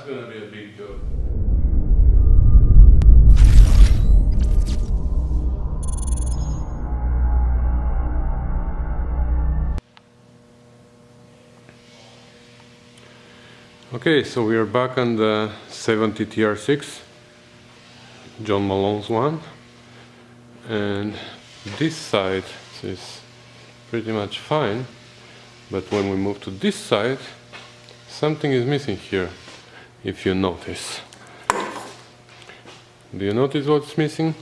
That's gonna be a big job. Okay, so we are back on the 70 TR6, John Malone's one, and this side is pretty much fine, but when we move to this side, something is missing here, if you notice. Do you notice what's missing?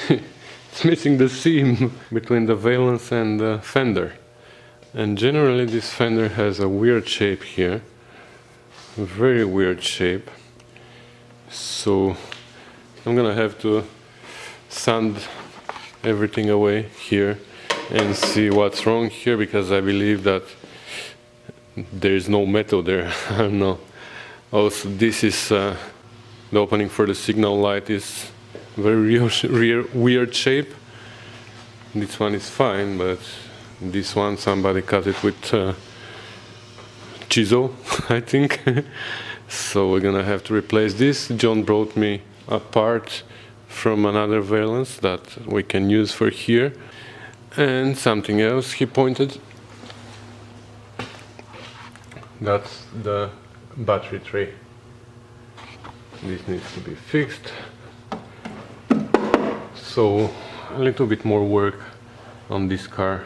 It's missing the seam between the valance and the fender, and generally this fender has a weird shape here. Very weird shape, so I'm gonna have to sand everything away here and see what's wrong here, because I believe that there is no metal there. I don't know. Also, this is the opening for the signal light is very weird shape. This one is fine, but this one somebody cut it with chisel, I think. So we're gonna have to replace this. John brought me a part from another valance that we can use for here, and something else he pointed. That's the battery tray. This needs to be fixed. So a little bit more work on this car.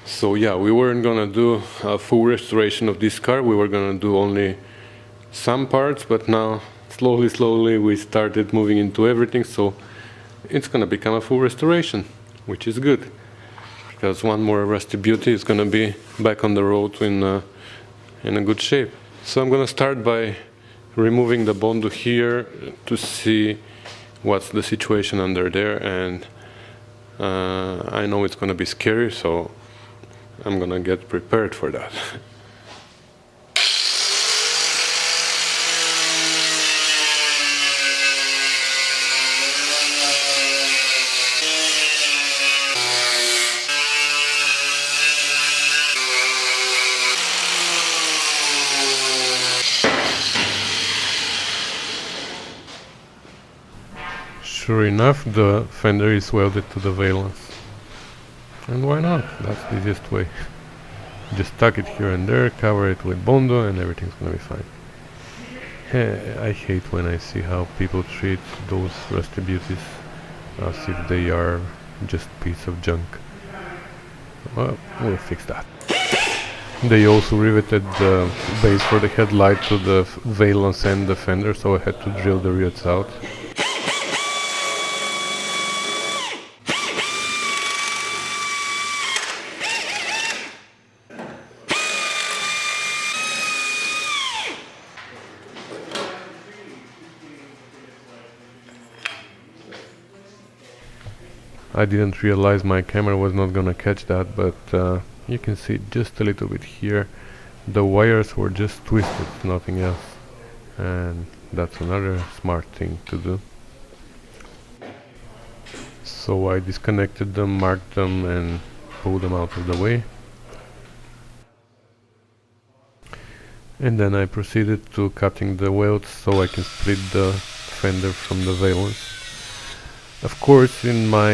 So yeah, we weren't gonna do a full restoration of this car, we were gonna do only some parts, but now slowly we started moving into everything, so it's gonna become a full restoration, which is good, because one more rusty beauty is gonna be back on the road in a good shape. So I'm gonna start by removing the Bondo here to see what's the situation under there, and I know it's gonna be scary, so I'm gonna get prepared for that. Sure enough, the fender is welded to the valance. And why not? That's the easiest way. Just tuck it here and there, cover it with Bondo, and everything's gonna be fine. I hate when I see how people treat those rusty beauties as if they are just piece of junk. Well, we'll fix that. They also riveted the base for the headlight to the valance and the fender, so I had to drill the rivets out. I didn't realize my camera was not gonna catch that, but you can see just a little bit here. The wires were just twisted, nothing else. And that's another smart thing to do. So I disconnected them, marked them, and pulled them out of the way. And then I proceeded to cutting the welds so I can split the fender from the valance. Of course, in my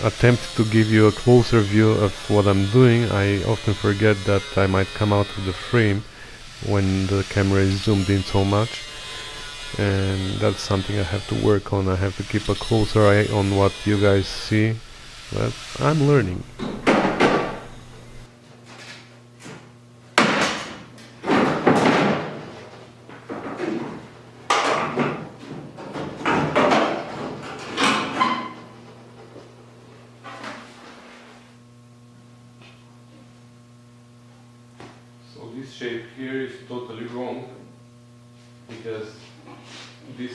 attempt to give you a closer view of what I'm doing, I often forget that I might come out of the frame when the camera is zoomed in so much, and that's something I have to work on. I have to keep a closer eye on what you guys see, but I'm learning. So this shape here is totally wrong, because this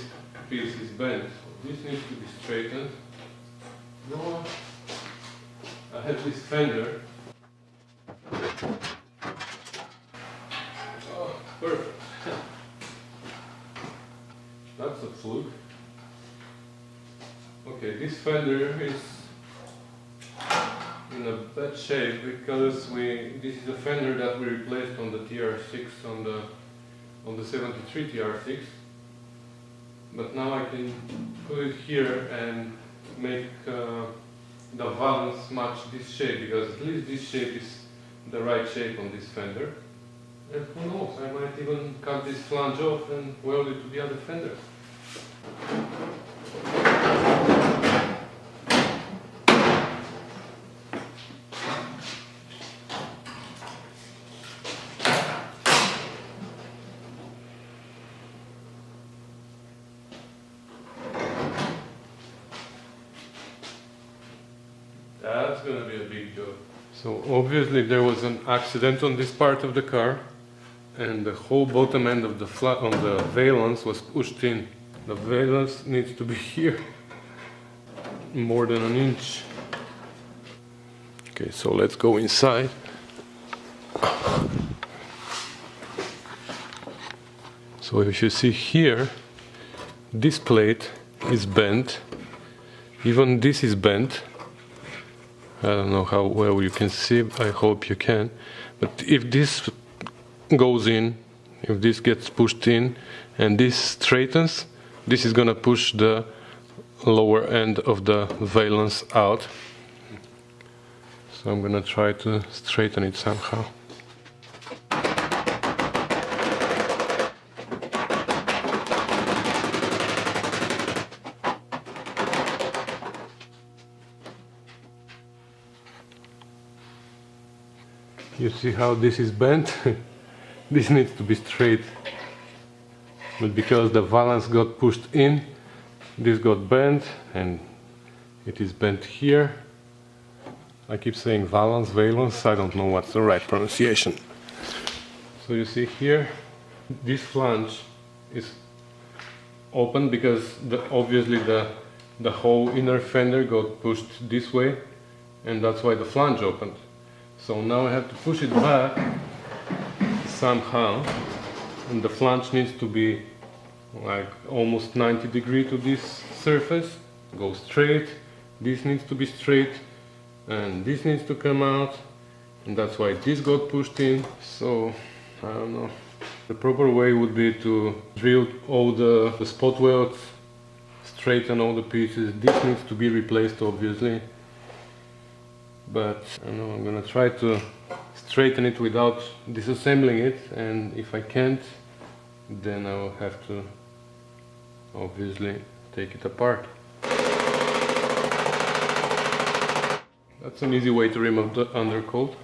piece is bent. So this needs to be straightened. No, I have this fender. Oh, perfect. That's a fluke. Okay, this fender is in a bad shape because this is a fender that we replaced on the TR6 on the 73 TR6, but now I can put it here and make the valance match this shape, because at least this shape is the right shape on this fender. And who knows, I might even cut this flange off and weld it to the other fender. That's gonna be a big job. So obviously there was an accident on this part of the car, and the whole bottom end of the valance was pushed in. The valance needs to be here, more than an inch. Okay, so let's go inside. So if you see here, this plate is bent, even this is bent. I don't know how well you can see, I hope you can. But if this goes in, if this gets pushed in and this straightens, this is gonna push the lower end of the valance out. So I'm gonna try to straighten it somehow. You see how this is bent? This needs to be straight. But because the valance got pushed in, this got bent and it is bent here. I keep saying valance, I don't know what's the right pronunciation. So you see here, this flange is open because obviously the whole inner fender got pushed this way, and that's why the flange opened. So now I have to push it back somehow, and the flange needs to be like almost 90 degrees to this surface, go straight, this needs to be straight, and this needs to come out, and that's why this got pushed in. So I don't know, the proper way would be to drill all the spot welds, straighten all the pieces. This needs to be replaced obviously, but I don't know, I'm gonna try to straighten it without disassembling it, and if I can't, then I will have to obviously take it apart. That's an easy way to remove the undercoat.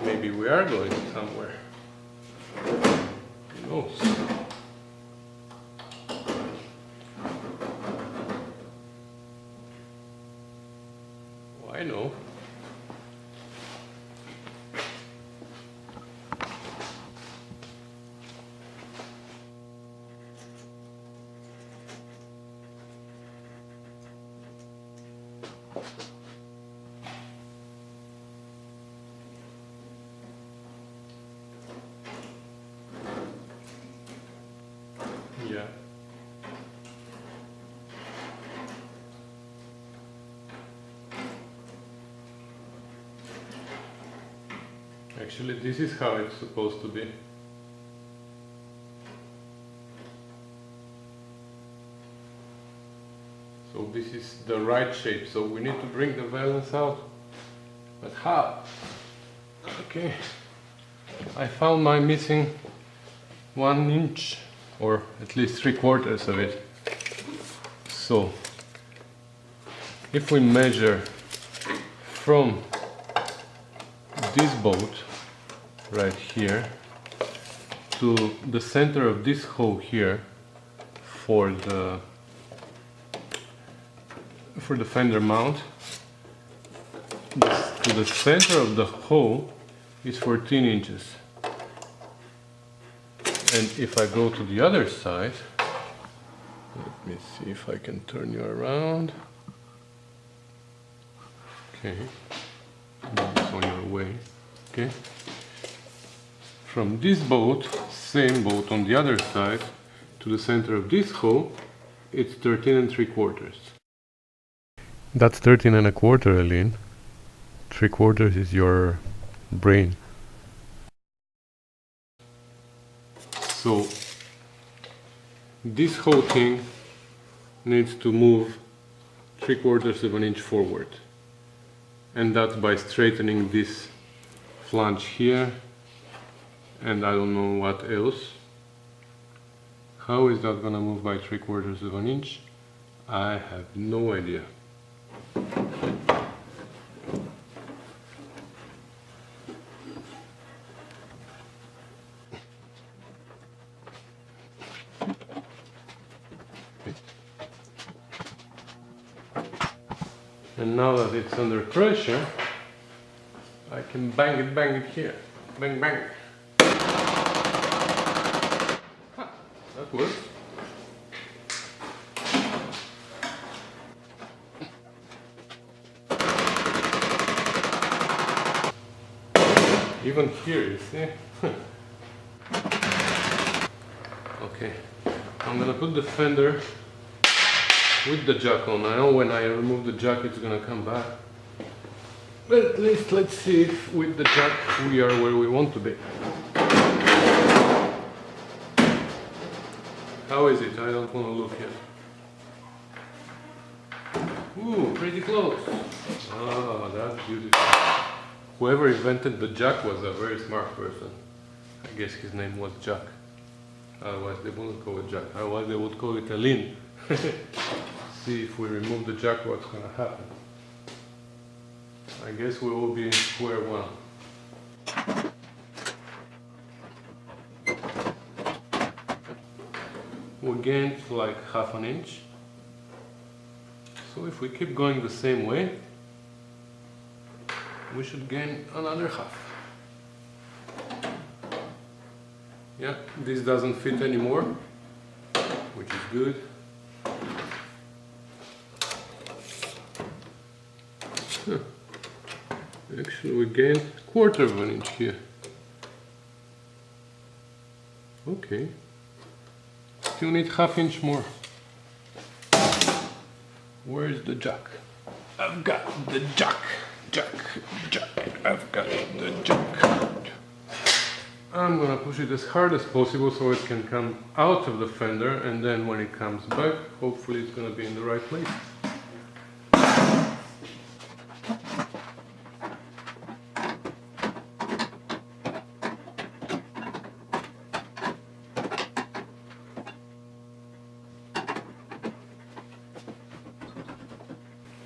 Maybe we are going somewhere. Who knows? Well, I know. Yeah. Actually, this is how it's supposed to be. So this is the right shape, so we need to bring the valance out. But how? Okay. I found my missing 1 inch, or at least 3/4 of it. So if we measure from this bolt right here to the center of this hole here for the fender mount, to the center of the hole is 14 inches. And if I go to the other side, let me see if I can turn you around. Okay, it's on your way. Okay. From this bolt, same bolt on the other side, to the center of this hole, it's 13 3/4. That's 13 1/4, Aline. 3/4 is your brain. So this whole thing needs to move 3/4 of an inch forward, and that's by straightening this flange here, and I don't know what else. How is that gonna move by 3/4 of an inch? I have no idea. And now that it's under pressure, I can bang it here. Bang, bang. Ha, that works. Even here, you see? Okay, I'm gonna put the fender with the jack on. I know when I remove the jack it's gonna come back, but at least let's see if with the jack we are where we want to be. How is it? I don't want to look yet. Ooh, pretty close. Oh, that's beautiful. Whoever invented the jack was a very smart person. I guess his name was Jack. Otherwise they wouldn't call it Jack. Otherwise they would call it Aline. See if we remove the jack, what's gonna happen. I guess we will be in square one. We gained like ½ an inch. So if we keep going the same way, we should gain another half. Yeah, this doesn't fit anymore, which is good. Actually, we gained 1/4 of an inch here. Okay. Still need ½ inch more. Where's the jack? I've got the jack. I've got the jack. I'm gonna push it as hard as possible so it can come out of the fender, and then when it comes back, hopefully it's gonna be in the right place.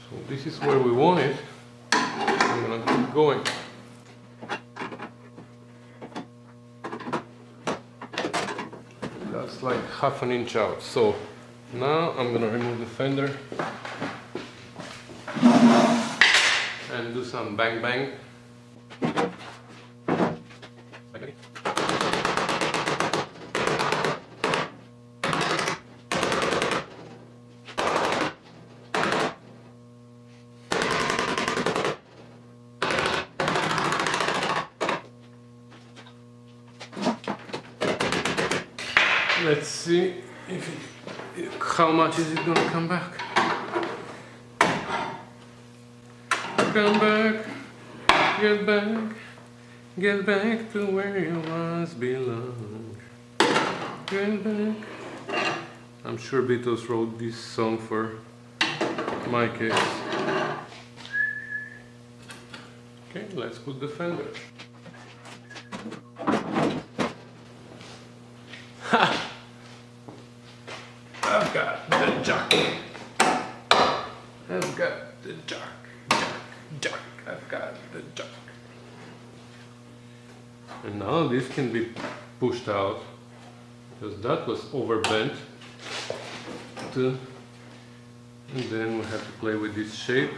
So this is where we want it. I'm gonna keep going. That's like ½ an inch out. So now I'm gonna remove the fender and do some bang bang. Let's see how much is it gonna come back. Come back, get back to where you once belonged. Get back. I'm sure Beatles wrote this song for my case. Okay, let's put the fender. Ha! I've got the jack. I've got the jack. I've got the jack. And now this can be pushed out because that was overbent. And then we have to play with this shape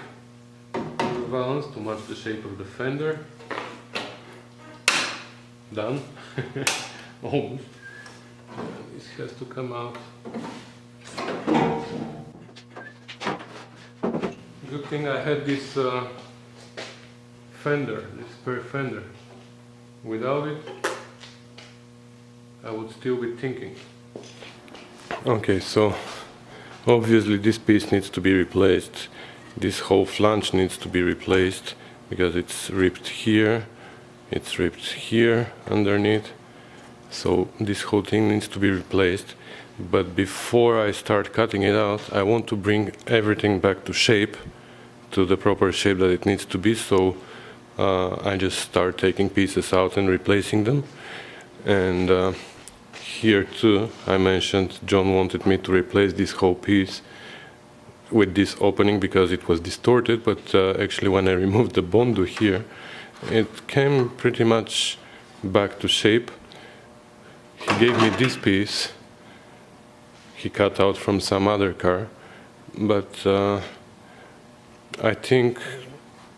of the valance to match the shape of the fender. Done. Almost. this has to come out. Good thing I had this fender, this spare fender. Without it, I would still be thinking. Okay, so obviously this piece needs to be replaced. This whole flange needs to be replaced because it's ripped here, it's ripped here underneath. So this whole thing needs to be replaced. But before I start cutting it out, I want to bring everything back to shape, to the proper shape that it needs to be. So I just start taking pieces out and replacing them. And here too, I mentioned John wanted me to replace this whole piece with this opening because it was distorted, but actually when I removed the Bondo here, it came pretty much back to shape. He gave me this piece, he cut out from some other car, but I think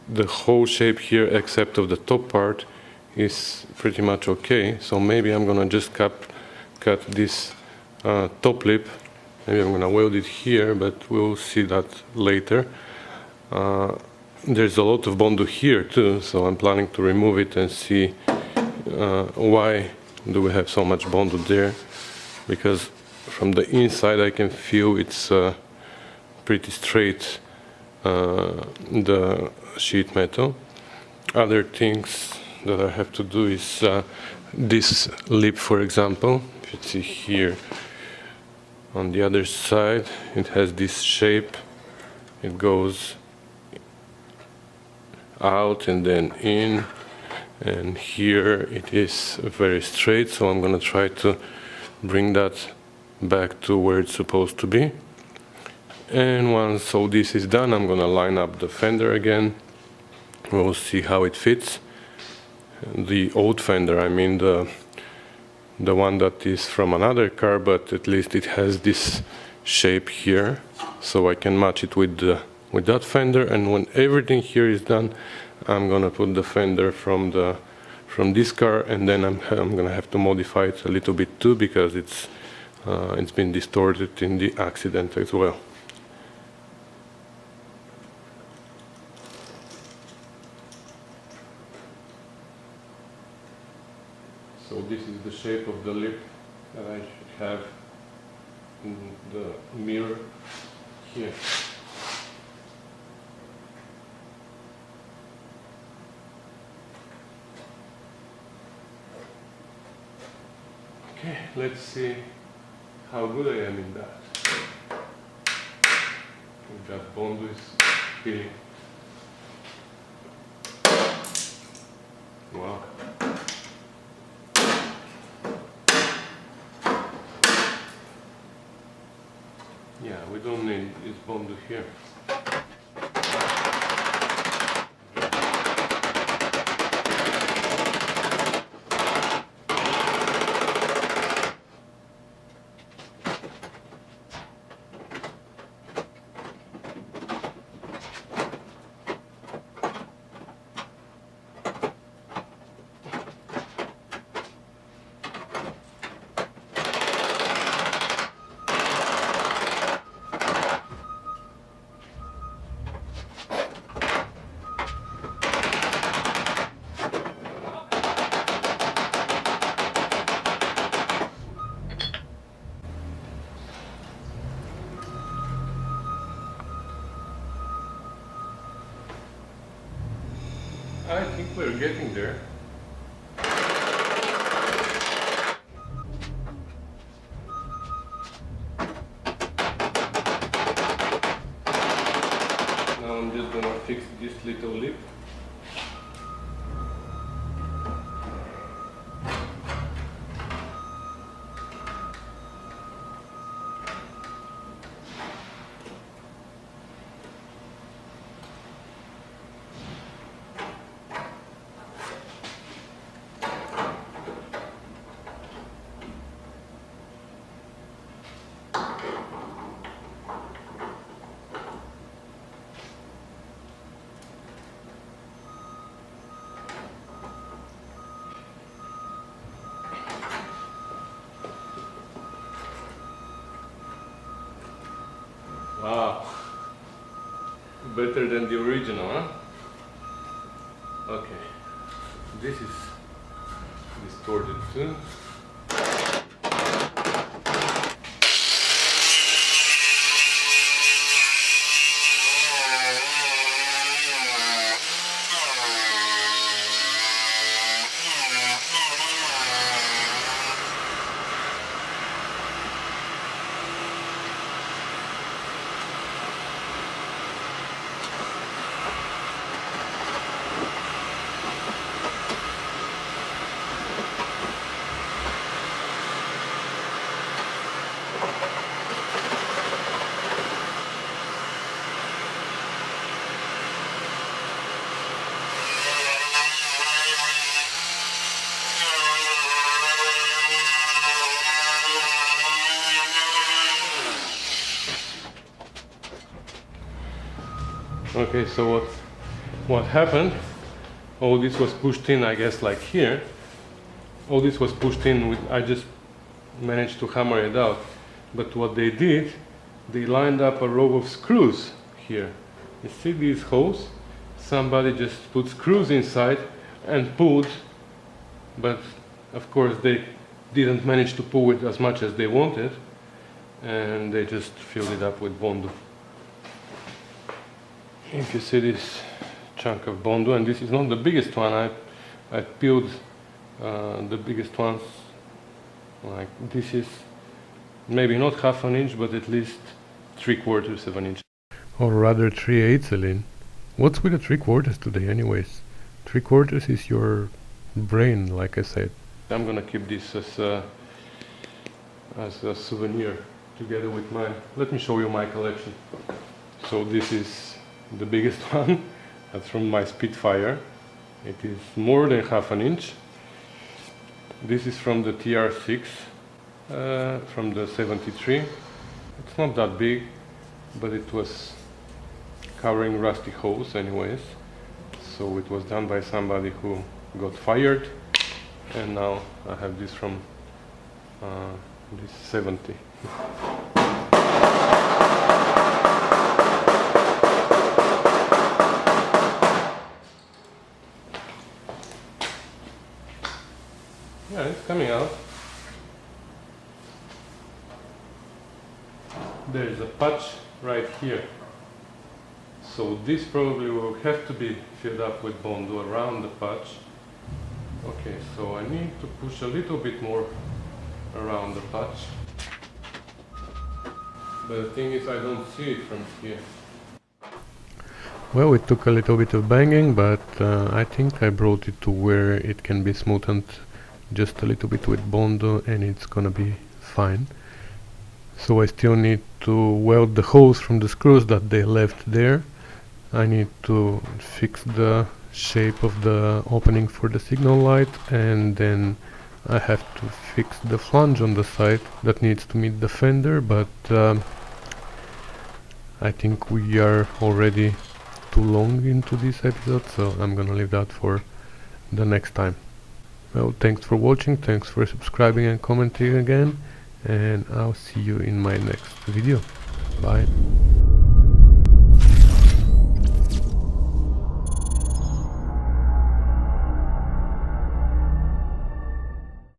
the whole shape here, except of the top part, is pretty much okay. So maybe I'm gonna just cut this top lip. Maybe I'm gonna weld it here, but we'll see that later. There's a lot of Bondo here too, so I'm planning to remove it and see why do we have so much Bondo there, because from the inside I can feel it's pretty straight, the sheet metal. Other things that I have to do is this lip, for example. If you see here on the other side, it has this shape. It goes out and then in, and here it is very straight, so I'm gonna try to bring that back to where it's supposed to be. And once all this is done, I'm gonna line up the fender again. We'll see how it fits. The old fender, I mean the one that is from another car, but at least it has this shape here, so I can match it with that fender. And when everything here is done, I'm gonna put the fender from this car, and then I'm gonna have to modify it a little bit too, because it's been distorted in the accident as well. So this is the shape of the lip that I should have in the mirror here. Okay, let's see how good I am in that. That Bondo is feeling. Wow. Yeah, we don't need this Bondo here. I think we're getting there. Now I'm just gonna fix this little lip. Wow. Better than the original, huh? Okay. This is distorted too. Okay, so what happened? All this was pushed in, I guess, like here. All this was pushed in with, I just managed to hammer it out. But what they did, they lined up a row of screws here. You see these holes? Somebody just put screws inside and pulled, but of course they didn't manage to pull it as much as they wanted, and they just filled it up with Bondo. If you see this chunk of Bondo, and this is not the biggest one, I peeled the biggest ones, like this is maybe not half an inch, but at least 3/4 of an inch. Or rather 3/8, Aline. What's with the 3/4 today anyways? 3/4 is your brain, like I said. I'm gonna keep this as a souvenir together with mine. Let me show you my collection. So this is the biggest one. That's from my Spitfire. It is more than half an inch. This is from the TR6, from the 73. It's not that big, but it was covering rusty holes anyways. So it was done by somebody who got fired, and now I have this from this 70. Yeah, it's coming out. There is a patch right here. So this probably will have to be filled up with Bondo around the patch. Okay, so I need to push a little bit more around the patch. But the thing is, I don't see it from here. Well, it took a little bit of banging, but I think I brought it to where it can be smoothened just a little bit with Bondo, and it's gonna be fine. So I still need to weld the holes from the screws that they left there. I need to fix the shape of the opening for the signal light, and then I have to fix the flange on the side that needs to meet the fender, but I think we are already too long into this episode, so I'm gonna leave that for the next time. Well, thanks for watching, thanks for subscribing and commenting again, and I'll see you in my next video. Bye.